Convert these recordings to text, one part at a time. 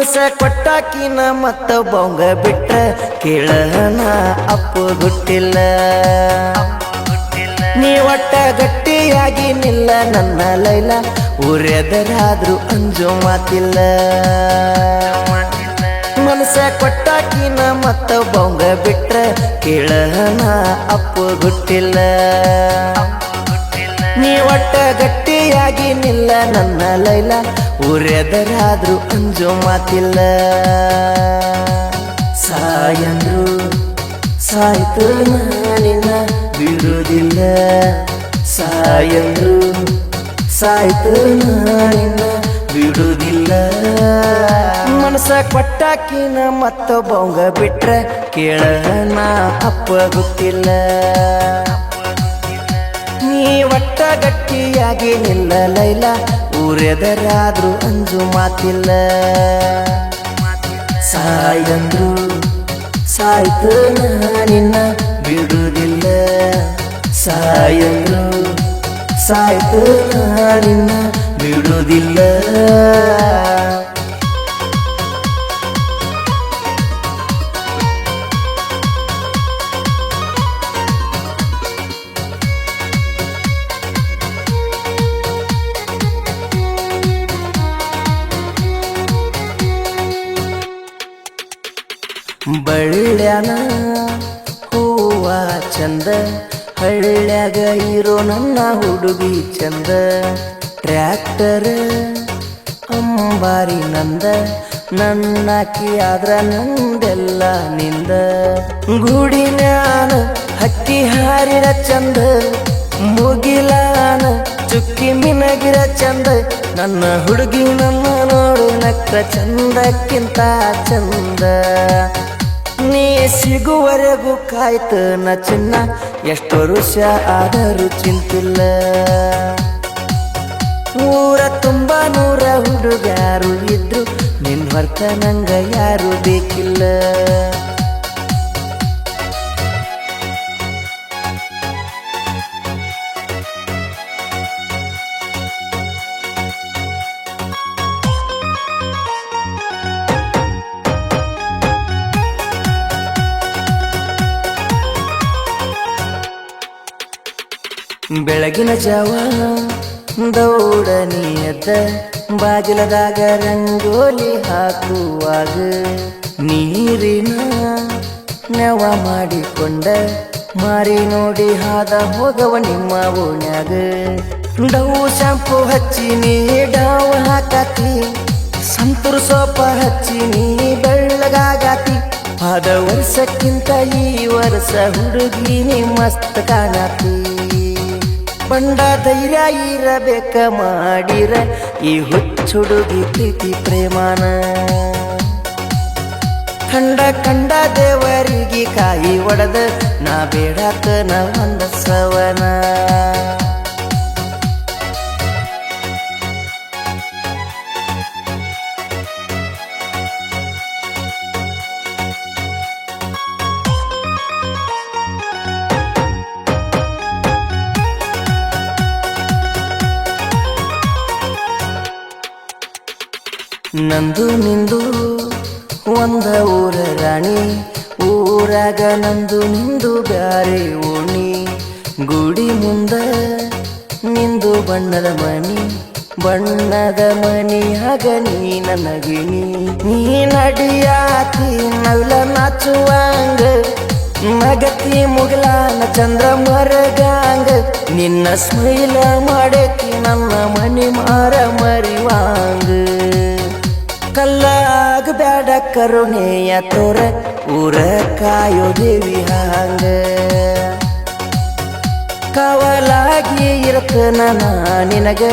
ಮನಸ ಕೊಟ್ಟಾಕಿನ ಮತ್ತ ಬೊಂಗ ಬಿಟ್ಟ ಕೇಳನ ಅಪ್ಪು ಗುಟ್ಟಿಲ್ಲ ನೀ ಒಟ್ಟ ಗಟ್ಟಿಯಾಗಿ ನಿಲ್ಲ ನನ್ನ ಲೈಲ ಊರೆದರಾದ್ರೂ ಅಂಜು ಮಾತಿಲ್ಲ ಮನಸ ಕೊಟ್ಟಾಕಿನ ಮತ್ತ ಬೊಂಗ ಬಿಟ್ಟ ಕೇಳನ ಅಪ್ಪು ಗುಟ್ಟಿಲ್ಲ ನೀ ಒಟ್ಟ ಗಟ್ಟಿಯಾಗಿ ನಿಲ್ಲ ನನ್ನ ಲೈಲ ಊರೆದರಾದ್ರೂ ಅಂಜು ಮಾತಿಲ್ಲ ಸಾಯಂದ್ರು ಸಾಯ್ತು ನಾನಿನ್ನ ಬಿಡುವುದಿಲ್ಲ ಸಾಯಂದ್ರು ಸಾಯ್ತು ನಾನಿನ್ನ ಬಿಡುವುದಿಲ್ಲ ಮನಸ ಕೊಟ್ಟಾಕಿನ ಮತ್ತ ಬೊಂಗ ಬಿಟ್ರೆ ಕೇಳನ ಅಪ್ಪ ಗೊತ್ತಿಲ್ಲ ನೀ ಒಟ್ಟ ಗಟ್ಟಿಯಾಗಿ ನಿಲ್ಲ ಲೈಲ ಊರೆದರಾದ್ರೂ ಅಂಜು ಮಾತಿಲ್ಲ ಸಾಯಂದ್ರು ಸಾಯ್ತು ನಾನಿನ್ನ ಬಿಡುವುದಿಲ್ಲ ಸಾಯಂದ್ರು ಸಾಯ್ತು ನಾನಿನ್ನ ಬಿಡುವುದಿಲ್ಲ ಬಳ್ಳ್ಯಾನ ಹೂವ ಚಂದ ಹಳ್ಳ್ಯಾಗ ಇರೋ ನನ್ನ ಹುಡುಗಿ ಚಂದ ಟ್ರ್ಯಾಕ್ಟರ್ ಅಂಬಾರಿ ನಂದ ನನ್ನಾಕಿ ಆದ್ರ ನಂದೆಲ್ಲ ನಿಂದ ಗೂಡಿನ್ಯಾನ ಹಕ್ಕಿ ಹಾರಿರ ಚಂದ ಮುಗಿಲಾನ ಚುಕ್ಕಿ ಮಿನಗಿರ ಚಂದ ನನ್ನ ಹುಡುಗಿ ನನ್ನ ನೋಡು ನಕ್ಕ ಚಂದಕ್ಕಿಂತ ಚಂದ ನೀ ಸಿಗುವರೆಗೂ ಕಾಯ್ತು ನ ಚಿನ್ನ ಎಷ್ಟು ವರುಷ ಆದರೂ ಚಿಂತಿಲ್ಲ ಊರ ತುಂಬ ನೂರ ಹುಡುಗಾರು ಇದ್ರು ನಿನ್ ಹೊರ್ತ ನಂಗ ಯಾರು ಬೇಕಿಲ್ಲ ಬೆಳಗಿನ ಜಾವ ದೌಡನಿ ಎದ್ದ ಬಾಗಿಲದಾಗ ರಂಗೋಲಿ ಹಾಕುವಾಗ ನೀರಿನ ನೆವ ಮಾಡಿಕೊಂಡ ಮಾರಿ ನೋಡಿ ಹಾದ ಹೋಗವ ನಿಮ್ಮ ಓಣ್ಯಾಗ ಡವು ಶಾಂಪು ಹಚ್ಚಿ ನೀ ಡಾವ ಹಾಕಾತಿ ಸಂತೂರ್ ಸೋಪ ಹಚ್ಚಿ ನೀ ಬೆಳ್ಳಗಾಗಾತಿ ಆದ ವರ್ಷಕ್ಕಿಂತ ಈ ವರ್ಷ ಹುಡುಗಿ ನೀ ಮಸ್ತ್ ಕಾಣತಿ ಬಂಡ ಧೈರ್ಯ ಇರಬೇಕ ಮಾಡಿರ ಈ ಹುಚ್ಚುಡುಗಿ ಪ್ರೀತಿ ಪ್ರೇಮಾನ ಕಂಡ ದೇವರಿಗೆ ಕಾಯಿ ಒಡೆದ ನಾ ಬೇಡಾಕ ನ ಒಂದ ಸವನ ನಂದು ನಿಂದು ಒಂದ ಊರ ರಾಣಿ ಊರಾಗ ನಂದು ನಿಂದು ಬ್ಯಾರೆ ಓಣಿ ಗುಡಿ ಮುಂದ ನಿಂದು ಬಣ್ಣದ ಮನಿಯಾಗ ನೀ ನನಗಿನಿ ನೀ ನಡಿಯಾತಿ ನವಿಲ ನಾಚುವಂಗ ನಗತಿ ಮುಗಲಾನ ಚಂದ್ರ ಮರಗಾಂಗ ನಿನ್ನ ಸ್ಮೈಲ ಮಾಡೇತಿ ನನ್ನ ಮನಿ ಮಾರ ಮರಿವಾಂಗ ಕಲ್ಲಾಗ ಬ್ಯಾಡ ಕರುಣೆಯ ತೋರ ಊರ ಕಾಯೋ ದೇವಿ ಹಾಂಗ ಕಾವಲಾಗಿ ಇರತನ ನಿನಗ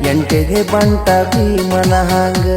ಎಂಟೆಗೆ ಬಂಟ ಭೀಮನ ಹಾಂಗ